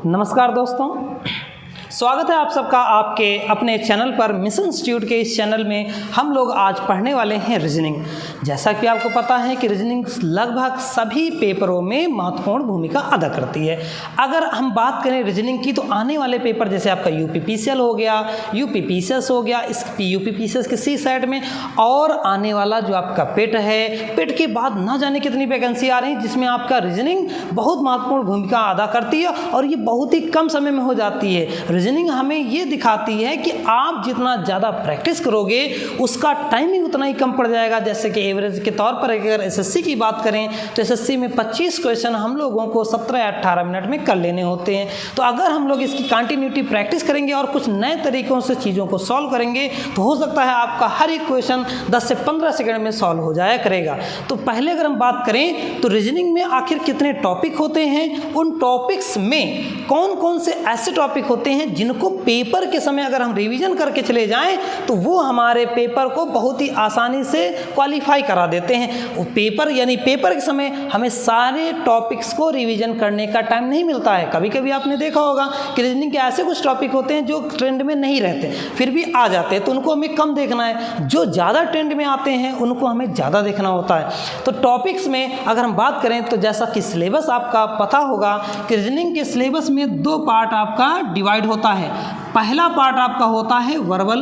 नमस्कार दोस्तों, स्वागत है आप सबका आपके अपने चैनल पर। मिशन इंस्टीट्यूट के इस चैनल में हम लोग आज पढ़ने वाले हैं रीजनिंग। जैसा कि आपको पता है कि रीजनिंग लगभग सभी पेपरों में महत्वपूर्ण भूमिका अदा करती है। अगर हम बात करें रीजनिंग की तो आने वाले पेपर जैसे आपका यूपीपीसीएल हो गया, यूपीपीसीएस हो गया, इस यूपीपीसीएस के सी साइड में और आने वाला जो आपका पेट है, पेट के बाद ना जाने कितनी वैकेंसी आ रही है जिसमें आपका रीजनिंग बहुत महत्वपूर्ण भूमिका अदा करती है और ये बहुत ही कम समय में हो जाती है। रीजनिंग हमें ये दिखाती है कि आप जितना ज़्यादा प्रैक्टिस करोगे उसका टाइमिंग उतना ही कम पड़ जाएगा। जैसे कि एवरेज के तौर पर अगर एसएससी की बात करें तो एसएससी में 25 क्वेश्चन हम लोगों को 17 या 18 मिनट में कर लेने होते हैं। तो अगर हम लोग इसकी कंटिन्यूटी प्रैक्टिस करेंगे और कुछ नए तरीक़ों से चीज़ों को सॉल्व करेंगे तो हो सकता है आपका हर एक क्वेश्चन 10 से 15 सेकंड में सॉल्व हो जाया करेगा। तो पहले अगर हम बात करें तो रीजनिंग में आखिर कितने टॉपिक होते हैं, उन टॉपिक्स में कौन कौन से ऐसे टॉपिक होते हैं जिनको पेपर के समय अगर हम रिवीजन करके चले जाएं तो वो हमारे पेपर को बहुत ही आसानी से क्वालिफाई करा देते हैं। वो पेपर यानी पेपर के समय हमें सारे टॉपिक्स को रिवीजन करने का टाइम नहीं मिलता है। कभी कभी आपने देखा होगा कि रीजनिंग के ऐसे कुछ टॉपिक होते हैं जो ट्रेंड में नहीं रहते फिर भी आ जाते हैं, तो उनको हमें कम देखना है। जो ज़्यादा ट्रेंड में आते हैं उनको हमें ज़्यादा देखना होता है। तो टॉपिक्स में अगर हम बात करें तो जैसा कि सिलेबस आपका पता होगा कि रीजनिंग के सिलेबस में 2 पार्ट आपका डिवाइड होता है। पहला पार्ट आपका होता है वर्बल,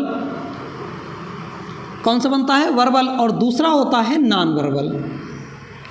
कौन सा बनता है वर्बल, और दूसरा होता है नॉन वर्बल।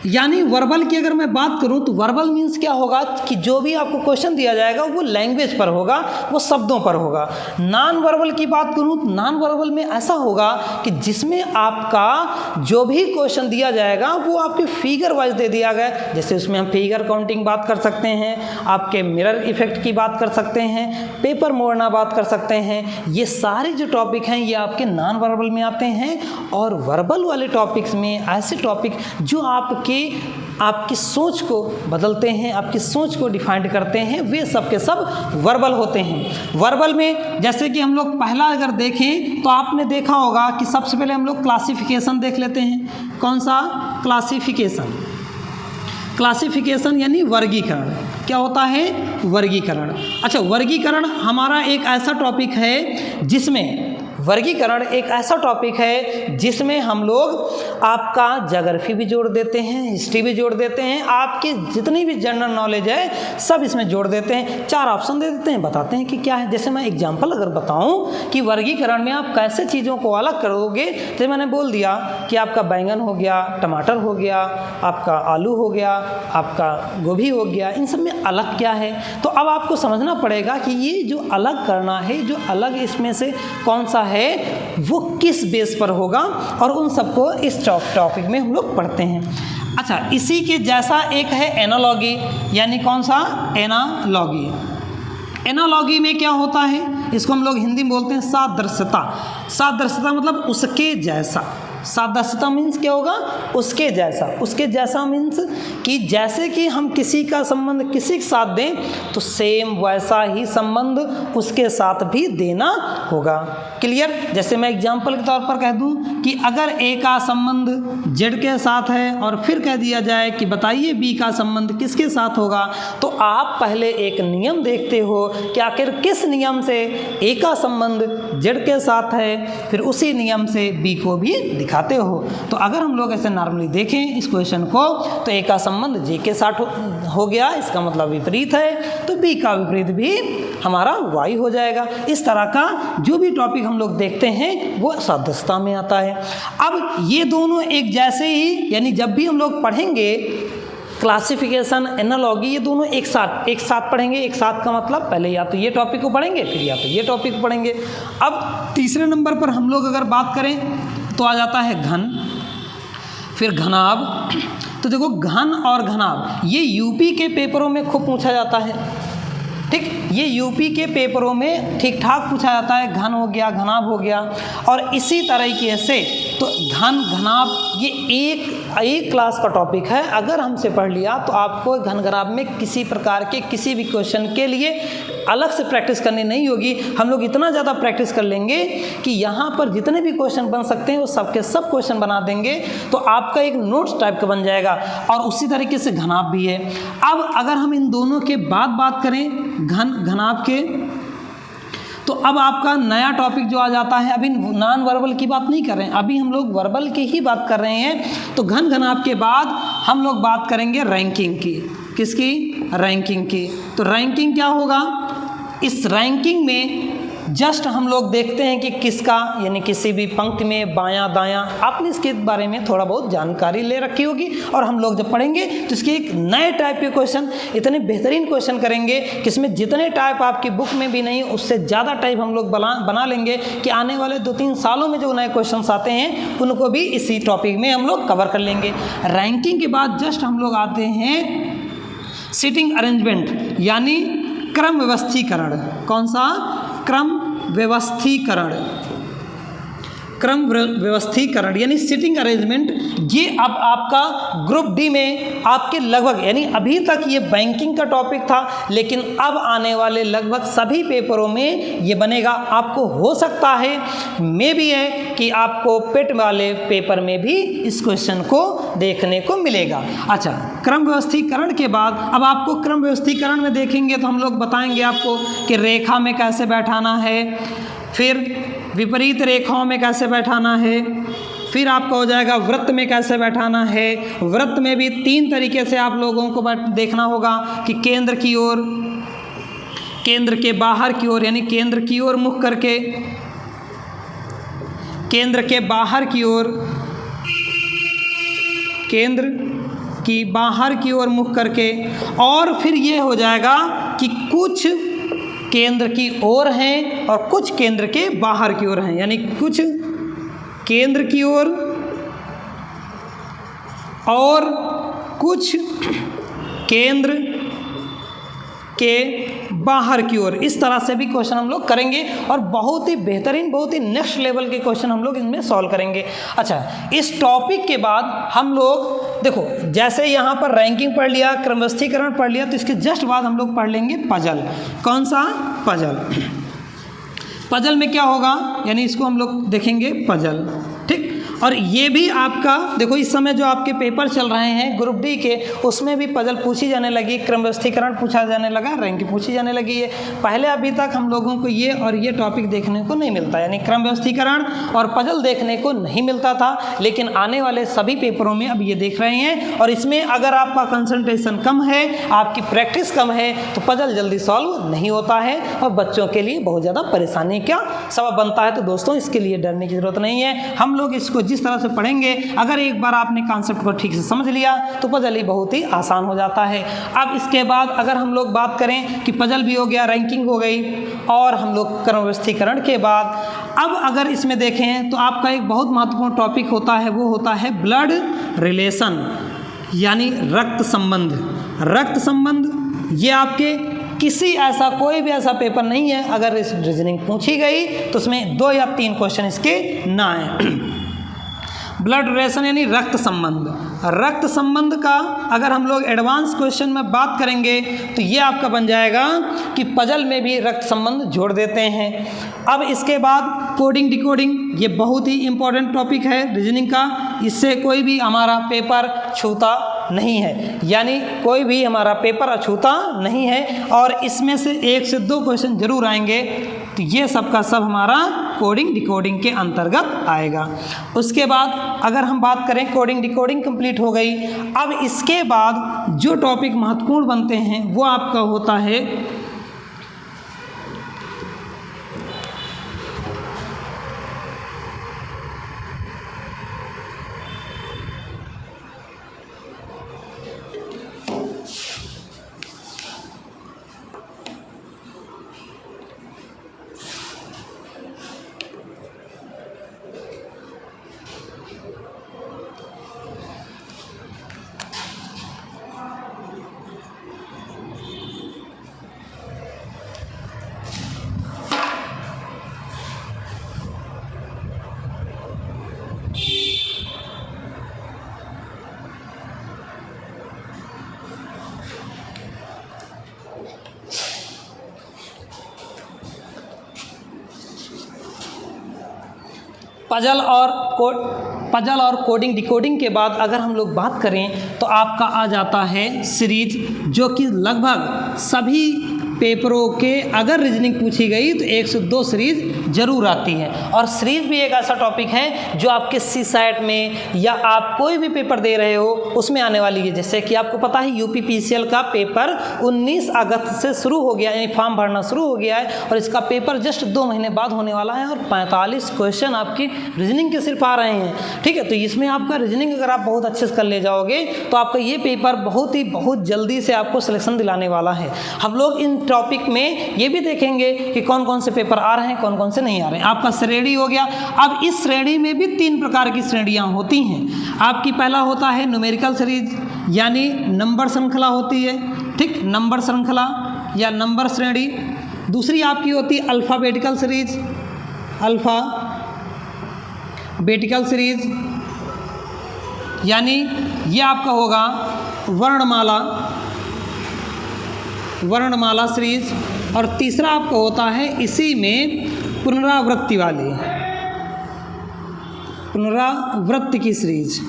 यानी वर्बल की अगर मैं बात करूं तो वर्बल मीन्स क्या होगा कि जो भी आपको क्वेश्चन दिया जाएगा वो लैंग्वेज पर होगा, वो शब्दों पर होगा। नॉन वर्बल की बात करूं तो नॉन वर्बल में ऐसा होगा कि जिसमें आपका जो भी क्वेश्चन दिया जाएगा वो आपके फिगर वाइज दे दिया गया। जैसे उसमें हम फिगर काउंटिंग बात कर सकते हैं, आपके मिरर इफेक्ट की बात कर सकते हैं, पेपर मोड़ना बात कर सकते हैं। ये सारे जो टॉपिक हैं ये आपके नॉन वर्बल में आते हैं। और वर्बल वाले टॉपिक्स में ऐसे टॉपिक जो आपकी सोच को बदलते हैं, आपकी सोच को डिफाइन करते हैं, वे सब के सब वर्बल होते हैं। वर्बल में जैसे कि हम लोग पहला अगर देखें तो आपने देखा होगा कि सबसे पहले हम लोग क्लासिफिकेशन देख लेते हैं। कौन सा क्लासिफिकेशन? क्लासिफिकेशन यानी वर्गीकरण। क्या होता है? वर्गीकरण। अच्छा, वर्गीकरण हमारा एक ऐसा टॉपिक है जिसमें वर्गीकरण एक ऐसा टॉपिक है जिसमें हम लोग आपका ज्योग्राफी भी जोड़ देते हैं, हिस्ट्री भी जोड़ देते हैं, आपकी जितनी भी जनरल नॉलेज है सब इसमें जोड़ देते हैं। 4 ऑप्शन दे देते हैं, बताते हैं कि क्या है। जैसे मैं एग्जांपल अगर बताऊं कि वर्गीकरण में आप कैसे चीज़ों को अलग करोगे, जैसे मैंने बोल दिया कि आपका बैंगन हो गया, टमाटर हो गया, आपका आलू हो गया, आपका गोभी हो गया, इन सब में अलग क्या है। तो अब आपको समझना पड़ेगा कि ये जो अलग करना है, जो अलग इसमें से कौन सा है वो किस बेस पर होगा, और उन सबको इस टॉपिक में हम लोग पढ़ते हैं। अच्छा, इसी के जैसा एक है एनालॉजी, यानी कौन सा? एनालॉजी। एनालॉजी में क्या होता है, इसको हम लोग हिंदी में बोलते हैं सादृश्यता। सादृश्यता मतलब उसके जैसा। सादृश्यता मीन्स क्या होगा? उसके जैसा। उसके जैसा मीन्स कि जैसे कि हम किसी का संबंध किसी के साथ दें तो सेम वैसा ही संबंध उसके साथ भी देना होगा। क्लियर? जैसे मैं एग्जांपल के तौर पर कह दूं कि अगर ए का संबंध जेड के साथ है और फिर कह दिया जाए कि बताइए बी का संबंध किसके साथ होगा, तो आप पहले एक नियम देखते हो कि आखिर किस नियम से ए का संबंध जेड के साथ है, फिर उसी नियम से बी को भी दिखाते हो। तो अगर हम लोग ऐसे नॉर्मली देखें इस क्वेश्चन को तो ए का संबंध जे के साथ हो गया, इसका मतलब विपरीत है, तो बी का विपरीत भी हमारा वाई हो जाएगा। इस तरह का जो भी टॉपिक हम लोग देखते हैं वो सादृश्यता में आता है। अब ये दोनों एक जैसे ही, यानी जब भी हम लोग पढ़ेंगे क्लासिफिकेशन, एनालॉजी, ये दोनों एक साथ पढ़ेंगे। एक साथ का मतलब पहले या तो ये टॉपिक को पढ़ेंगे फिर या तो ये टॉपिक को पढ़ेंगे। अब तीसरे नंबर पर हम लोग अगर बात करें तो आ जाता है घन, फिर घनाभ। तो देखो, घन और घनाभ ये यूपी के पेपरों में खूब पूछा जाता है। ठीक, ये यूपी के पेपरों में ठीक ठाक पूछा जाता है। घन हो गया, घनाभ हो गया। और इसी तरीके से तो घन घनाभ ये एक एक क्लास का टॉपिक है, अगर हमसे पढ़ लिया तो आपको घनघराब में किसी प्रकार के किसी भी क्वेश्चन के लिए अलग से प्रैक्टिस करनी नहीं होगी। हम लोग इतना ज़्यादा प्रैक्टिस कर लेंगे कि यहाँ पर जितने भी क्वेश्चन बन सकते हैं वो सबके सब क्वेश्चन बना देंगे, तो आपका एक नोट्स टाइप का बन जाएगा। और उसी तरीके से घनाभ भी है। अब अगर हम इन दोनों के बाद बात करें घनाभ के, तो अब आपका नया टॉपिक जो आ जाता है, अभी नॉन वर्बल की बात नहीं कर रहे हैं, अभी हम लोग वर्बल की ही बात कर रहे हैं। तो घनाभ के बाद हम लोग बात करेंगे रैंकिंग की। किसकी? रैंकिंग की। तो रैंकिंग क्या होगा? इस रैंकिंग में जस्ट हम लोग देखते हैं कि किसका, यानी किसी भी पंक्ति में बायां दायां, आपने इसके बारे में थोड़ा बहुत जानकारी ले रखी होगी। और हम लोग जब पढ़ेंगे तो इसके एक नए टाइप के क्वेश्चन, इतने बेहतरीन क्वेश्चन करेंगे कि इसमें जितने टाइप आपकी बुक में भी नहीं, उससे ज़्यादा टाइप हम लोग बना लेंगे कि आने वाले 2-3 सालों में जो नए क्वेश्चन आते हैं उनको भी इसी टॉपिक में हम लोग कवर कर लेंगे। रैंकिंग के बाद जस्ट हम लोग आते हैं सीटिंग अरेंजमेंट, यानी क्रम व्यवस्थीकरण। कौन सा? क्रम व्यवस्थीकरण। क्रम व्यवस्थीकरण यानी सिटिंग अरेंजमेंट। ये अब आपका ग्रुप डी में आपके लगभग, यानी अभी तक ये बैंकिंग का टॉपिक था, लेकिन अब आने वाले लगभग सभी पेपरों में ये बनेगा। आपको हो सकता है मे भी है कि आपको पेट वाले पेपर में भी इस क्वेश्चन को देखने को मिलेगा। अच्छा, क्रम व्यवस्थीकरण के बाद अब आपको क्रम व्यवस्थीकरण में देखेंगे तो हम लोग बताएंगे आपको कि रेखा में कैसे बैठाना है, फिर विपरीत रेखाओं में कैसे बैठाना है, फिर आपका हो जाएगा वृत्त में कैसे बैठाना है। वृत्त में भी 3 तरीके से आप लोगों को देखना होगा कि केंद्र की ओर, केंद्र के बाहर की ओर, यानी केंद्र की ओर मुख करके, केंद्र के बाहर की ओर, केंद्र की बाहर की ओर मुख करके, और फिर ये हो जाएगा कि कुछ केंद्र की ओर हैं और कुछ केंद्र के बाहर की ओर हैं, यानी कुछ केंद्र की ओर और कुछ केंद्र के बाहर की ओर। इस तरह से भी क्वेश्चन हम लोग करेंगे और बहुत ही बेहतरीन, बहुत ही नेक्स्ट लेवल के क्वेश्चन हम लोग इनमें सॉल्व करेंगे। अच्छा, इस टॉपिक के बाद हम लोग देखो, जैसे यहाँ पर रैंकिंग पढ़ लिया, क्रमव्यवस्थीकरण पढ़ लिया, तो इसके जस्ट बाद हम लोग पढ़ लेंगे पजल। कौन सा? पजल। पजल में क्या होगा, यानी इसको हम लोग देखेंगे पजल। ठीक, और ये भी आपका देखो, इस समय जो आपके पेपर चल रहे हैं ग्रुप डी के, उसमें भी पजल पूछी जाने लगी, क्रमव्यवस्थीकरण पूछा जाने लगा, रैंकिंग पूछी जाने लगी है। पहले अभी तक हम लोगों को ये और ये टॉपिक देखने को नहीं मिलता, यानी क्रमव्यवस्थीकरण और पजल देखने को नहीं मिलता था, लेकिन आने वाले सभी पेपरों में अब ये देख रहे हैं। और इसमें अगर आपका कंसंट्रेशन कम है, आपकी प्रैक्टिस कम है, तो पजल जल्दी सॉल्व नहीं होता है और बच्चों के लिए बहुत ज़्यादा परेशानी का सबब बनता है। तो दोस्तों, इसके लिए डरने की ज़रूरत नहीं है। हम लोग इसको जिस तरह से पढ़ेंगे, अगर एक बार आपने कॉन्सेप्ट को ठीक से समझ लिया तो पजल ही बहुत ही आसान हो जाता है। अब इसके बाद अगर हम लोग बात करें कि पजल भी हो गया, रैंकिंग हो गई, और हम लोग क्रमव्यवस्थीकरण के बाद अब अगर इसमें देखें तो आपका एक बहुत महत्वपूर्ण टॉपिक होता है, वो होता है ब्लड रिलेशन, यानी रक्त संबंध। रक्त संबंध ये आपके किसी ऐसा कोई भी ऐसा पेपर नहीं है अगर इस रीजनिंग पूछी गई तो उसमें 2 या 3 क्वेश्चन इसके ना आए। ब्लड रिलेशन यानी रक्त संबंध। रक्त संबंध का अगर हम लोग एडवांस क्वेश्चन में बात करेंगे तो ये आपका बन जाएगा कि पजल में भी रक्त संबंध जोड़ देते हैं। अब इसके बाद कोडिंग डिकोडिंग, ये बहुत ही इंपॉर्टेंट टॉपिक है रीजनिंग का, इससे कोई भी हमारा पेपर छूता नहीं है, यानी कोई भी हमारा पेपर अछूता नहीं है, और इसमें से 1 से 2 क्वेश्चन जरूर आएंगे। तो ये सब का सब हमारा कोडिंग डिकोडिंग के अंतर्गत आएगा। उसके बाद अगर हम बात करें, कोडिंग डिकोडिंग कंप्लीट हो गई। अब इसके बाद जो टॉपिक महत्वपूर्ण बनते हैं वो आपका होता है पजल और कोडिंग डिकोडिंग के बाद अगर हम लोग बात करें तो आपका आ जाता है सीरीज, जो कि लगभग सभी पेपरों के अगर रीजनिंग पूछी गई तो 1 से 2 सीरीज जरूर आती है। और सीरीज भी एक ऐसा टॉपिक है जो आपके CSAT में या आप कोई भी पेपर दे रहे हो उसमें आने वाली है। जैसे कि आपको पता है UPPCL का पेपर 19 अगस्त से शुरू हो गया, यानी फॉर्म भरना शुरू हो गया है और इसका पेपर जस्ट 2 महीने बाद होने वाला है और 45 क्वेश्चन आपकी रीजनिंग के सिर्फ आ रहे हैं। ठीक है, तो इसमें आपका रीजनिंग अगर आप बहुत अच्छे से कर ले जाओगे तो आपका ये पेपर बहुत जल्दी से आपको सिलेक्शन दिलाने वाला है। हम लोग इन टॉपिक में ये भी देखेंगे कि कौन कौन से पेपर आ रहे हैं, कौन कौन से नहीं आ रहे हैं। आपका श्रेणी हो गया। अब इस श्रेणी में भी 3 प्रकार की श्रेणियां होती हैं। आपकी पहला होता है न्यूमेरिकल सीरीज, यानी नंबर श्रृंखला होती है। ठीक, नंबर श्रृंखला या नंबर श्रेणी। दूसरी आपकी होती है अल्फ़ाबेटिकल सीरीज, अल्फ़ाबेटिकल सीरीज, यानी ये आपका होगा वर्णमाला सीरीज। और तीसरा आपका होता है इसी में पुनरावृत्ति की सीरीज।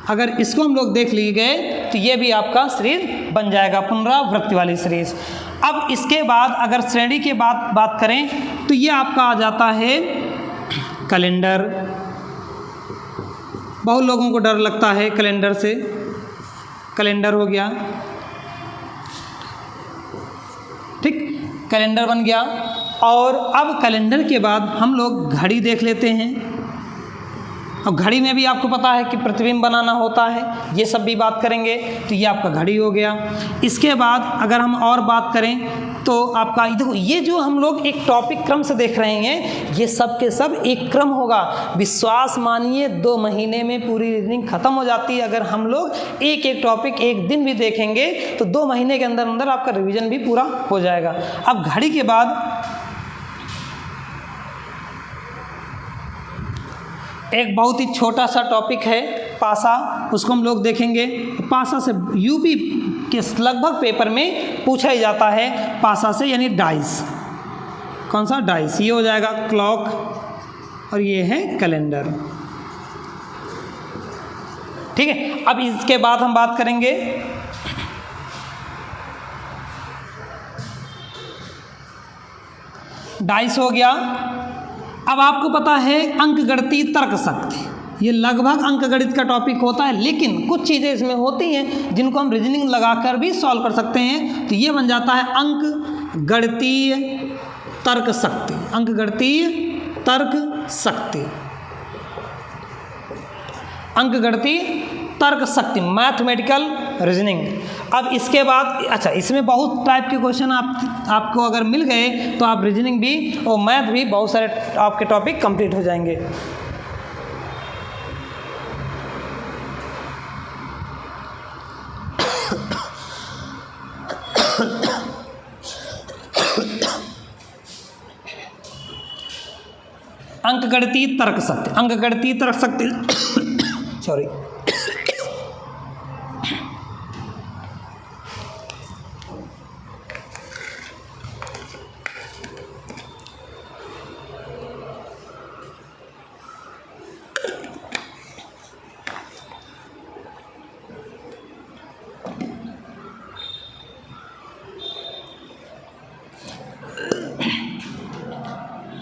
अगर इसको हम लोग देख लिए गए तो ये भी आपका सीरीज बन जाएगा, पुनरावृत्ति वाली सीरीज। अब इसके बाद अगर श्रेणी के बाद बात करें तो ये आपका आ जाता है कैलेंडर। बहुत लोगों को डर लगता है कैलेंडर से, कैलेंडर हो गया। ठीक, कैलेंडर बन गया। और अब कैलेंडर के बाद हम लोग घड़ी देख लेते हैं। अब घड़ी में भी आपको पता है कि प्रतिबिंब बनाना होता है, ये सब भी बात करेंगे। तो ये आपका घड़ी हो गया। इसके बाद अगर हम और बात करें तो आपका देखो, ये जो हम लोग एक टॉपिक क्रम से देख रहे हैं, ये सब के सब एक क्रम होगा। विश्वास मानिए 2 महीने में पूरी रीजनिंग खत्म हो जाती है। अगर हम लोग एक एक टॉपिक एक दिन भी देखेंगे तो 2 महीने के अंदर अंदर आपका रिवीजन भी पूरा हो जाएगा। अब घड़ी के बाद एक बहुत ही छोटा सा टॉपिक है पासा, उसको हम लोग देखेंगे। पासा से यूपी के लगभग पेपर में पूछा ही जाता है पासा से, यानी डाइस। कौन सा? डाइस। ये हो जाएगा क्लॉक और ये है कैलेंडर। ठीक है, अब इसके बाद हम बात करेंगे डाइस हो गया। अब आपको पता है अंकगणितीय तर्कशक्ति, ये लगभग अंकगणित का टॉपिक होता है, लेकिन कुछ चीज़ें इसमें होती हैं जिनको हम रीजनिंग लगाकर भी सॉल्व कर सकते हैं। तो ये बन जाता है अंकगणितीय तर्कशक्ति, अंकगणितीय तर्कशक्ति, अंकगणितीय तर्कशक्ति, मैथमेटिकल रीजनिंग। अब इसके बाद अच्छा, इसमें बहुत टाइप के क्वेश्चन आपको अगर मिल गए तो आप रीजनिंग भी और मैथ भी बहुत सारे आपके टॉपिक कंप्लीट हो जाएंगे। अंकगणितीय तर्कशक्ति, अंकगणितीय तर्कशक्ति सॉरी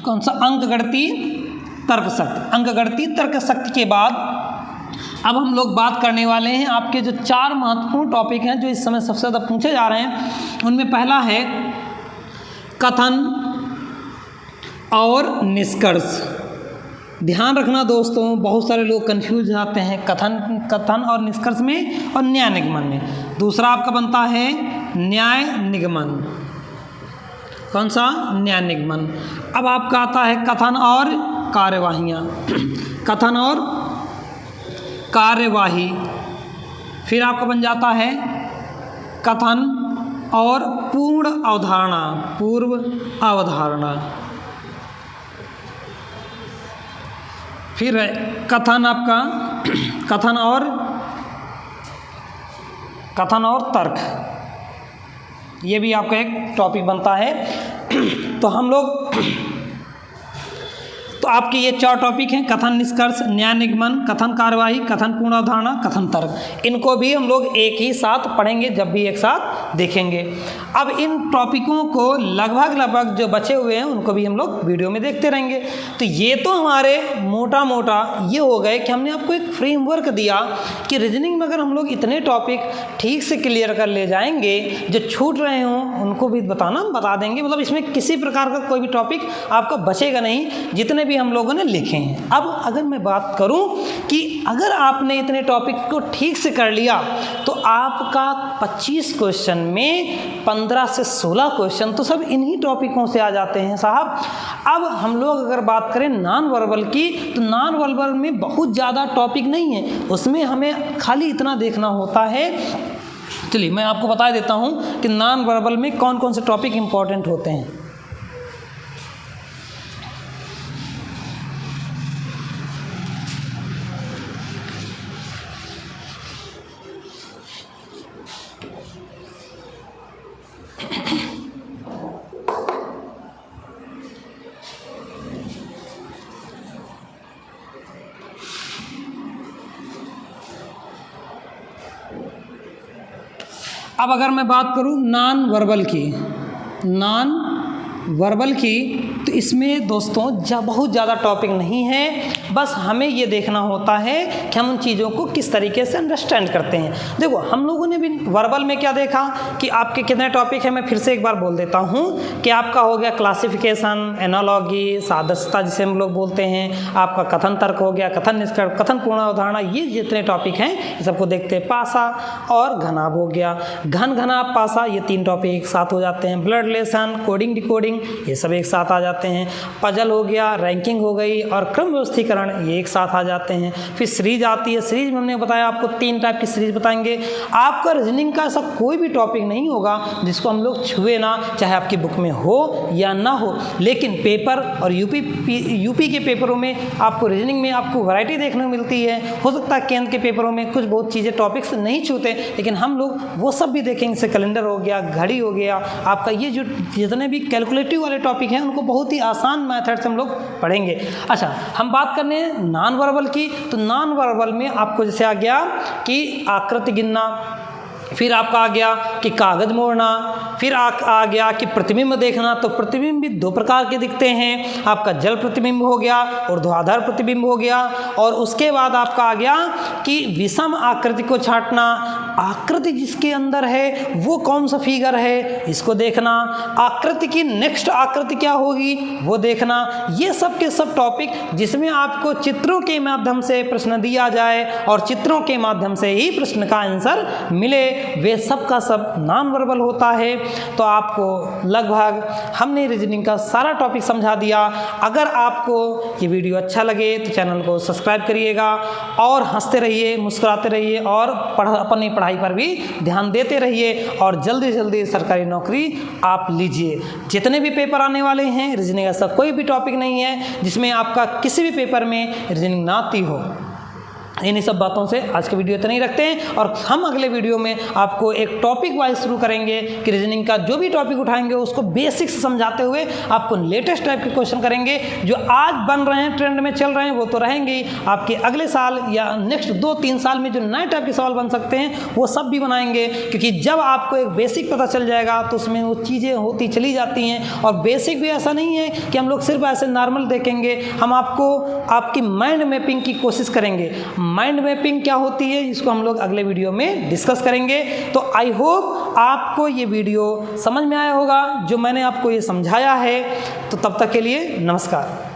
कौन सा? अंकगणितीय तर्कशक्ति। अंकगणितीय तर्कशक्ति के बाद अब हम लोग बात करने वाले हैं आपके जो 4 महत्वपूर्ण टॉपिक हैं जो इस समय सबसे ज़्यादा पूछे जा रहे हैं। उनमें पहला है कथन और निष्कर्ष। ध्यान रखना दोस्तों, बहुत सारे लोग कंफ्यूज आते हैं कथन और निष्कर्ष में और न्याय निगमन में। दूसरा आपका बनता है न्याय निगमन। कौन सा? न्याय निगमन। अब आपका आता है कथन और कार्यवाहियाँ, कथन और कार्यवाही। फिर आपका बन जाता है कथन और पूर्ण अवधारणा, पूर्व अवधारणा। फिर कथन आपका कथन और तर्क, ये भी आपका एक टॉपिक बनता है। तो हम लोग तो आपके ये 4 टॉपिक हैं, कथन निष्कर्ष, न्याय निगमन, कथन कार्यवाही, कथन पूर्ण अवधारणा, कथन तर्क। इनको भी हम लोग एक ही साथ पढ़ेंगे, जब भी एक साथ देखेंगे। अब इन टॉपिकों को लगभग जो बचे हुए हैं उनको भी हम लोग वीडियो में देखते रहेंगे। तो ये तो हमारे मोटा ये हो गए कि हमने आपको एक फ्रेमवर्क दिया कि रीजनिंग में अगर हम लोग इतने टॉपिक ठीक से क्लियर कर ले जाएंगे, जो छूट रहे हों उनको भी बता देंगे। मतलब इसमें किसी प्रकार का कोई भी टॉपिक आपका बचेगा नहीं, जितने भी हम लोगों ने लिखे हैं। अब अगर मैं बात करूं कि अगर आपने इतने टॉपिक को ठीक से कर लिया तो आपका 25 क्वेश्चन में 15 से 16 क्वेश्चन तो सब इन्हीं टॉपिकों से आ जाते हैं साहब। अब हम लोग अगर बात करें नॉन वर्बल की, तो नॉन वर्बल में बहुत ज़्यादा टॉपिक नहीं है, उसमें हमें खाली इतना देखना होता है। चलिए मैं आपको बता देता हूँ कि नॉन वर्बल में कौन कौन से टॉपिक इंपॉर्टेंट होते हैं। अब अगर मैं बात करूं नॉन वर्बल की, तो इसमें दोस्तों बहुत ज़्यादा टॉपिक नहीं है, बस हमें ये देखना होता है कि हम उन चीज़ों को किस तरीके से अंडरस्टैंड करते हैं। देखो हम लोगों ने भी वर्बल में क्या देखा कि आपके कितने टॉपिक हैं, मैं फिर से एक बार बोल देता हूँ कि आपका हो गया क्लासिफिकेशन, एनालॉगी, सादस्यता जिसे हम लोग बोलते हैं, आपका कथन तर्क हो गया, कथन निष्कर्ष, कथन पूर्ण अवधारणा, ये जितने टॉपिक हैं ये सबको देखते हैं। पासा और घनाभ हो गया, घनाभ पासा, ये 3 टॉपिक एक साथ हो जाते हैं। ब्लड रिलेशन, कोडिंग डिकोडिंग, ये सब एक साथ आ जाते हैं। पजल हो गया, रैंकिंग हो गई और क्रम व्यवस्थीकरण, ये एक साथ आ जाते हैं। फिर सीरीज आती है, सीरीज में हमने बताया आपको 3 टाइप की सीरीज बताएंगे। आपका रीजनिंग का ऐसा कोई भी टॉपिक नहीं होगा जिसको हम लोग छुए ना, चाहे आपकी बुक में हो या ना हो। लेकिन पेपर और यूपी के पेपरों में आपको रीजनिंग में आपको वैरायटी देखने को मिलती है। हो सकता है केंद्र के पेपरों में कुछ बहुत चीज़ें टॉपिक्स नहीं छूते, लेकिन हम लोग वो सब भी देखेंगे। जैसे कैलेंडर हो गया, घड़ी हो गया, आपका ये जो जितने भी कैलकुलेटिव वाले टॉपिक हैं उनको बहुत ही आसान मेथड से हम लोग पढ़ेंगे। अच्छा, हम बात करने हैं नॉन वर्बल की, तो नॉन वर्बल में आपको जैसे आ गया कि आकृति गिनना, फिर आपका आ गया कि कागज मोड़ना, फिर आ गया कि प्रतिबिंब देखना। तो प्रतिबिंब भी 2 प्रकार के दिखते हैं, आपका जल प्रतिबिंब हो गया, ऊर्ध्वाधर प्रतिबिंब हो गया, और उसके बाद आपका आ गया कि विषम आकृति को छांटना, आकृति जिसके अंदर है वो कौन सा फिगर है इसको देखना, आकृति की नेक्स्ट आकृति क्या होगी वो देखना। ये सब के सब टॉपिक जिसमें आपको चित्रों के माध्यम से प्रश्न दिया जाए और चित्रों के माध्यम से ही प्रश्न का आंसर मिले, वे सब का सब नॉन वर्बल होता है। तो आपको लगभग हमने रीजनिंग का सारा टॉपिक समझा दिया। अगर आपको ये वीडियो अच्छा लगे तो चैनल को सब्सक्राइब करिएगा और हंसते रहिए, मुस्कुराते रहिए और अपनी पढ़ाई पर भी ध्यान देते रहिए और जल्दी से जल्दी सरकारी नौकरी आप लीजिए। जितने भी पेपर आने वाले हैं रीजनिंग ऐसा कोई भी टॉपिक नहीं है जिसमें आपका किसी भी पेपर में रीजनिंग ना आती हो। इन्हीं सब बातों से आज के वीडियो इतना ही रखते हैं और हम अगले वीडियो में आपको एक टॉपिक वाइज शुरू करेंगे कि रीजनिंग का जो भी टॉपिक उठाएंगे उसको बेसिक से समझाते हुए आपको लेटेस्ट टाइप के क्वेश्चन करेंगे। जो आज बन रहे हैं, ट्रेंड में चल रहे हैं, वो तो रहेंगे ही, आपके अगले साल या नेक्स्ट 2-3 साल में जो नए टाइप के सवाल बन सकते हैं वो सब भी बनाएंगे। क्योंकि जब आपको एक बेसिक पता चल जाएगा तो उसमें वो चीज़ें होती चली जाती हैं। और बेसिक भी ऐसा नहीं है कि हम लोग सिर्फ ऐसे नॉर्मल देखेंगे, हम आपको आपकी माइंड मैपिंग की कोशिश करेंगे। माइंड मैपिंग क्या होती है इसको हम लोग अगले वीडियो में डिस्कस करेंगे। तो आई होप आपको ये वीडियो समझ में आया होगा जो मैंने आपको ये समझाया है। तो तब तक के लिए नमस्कार।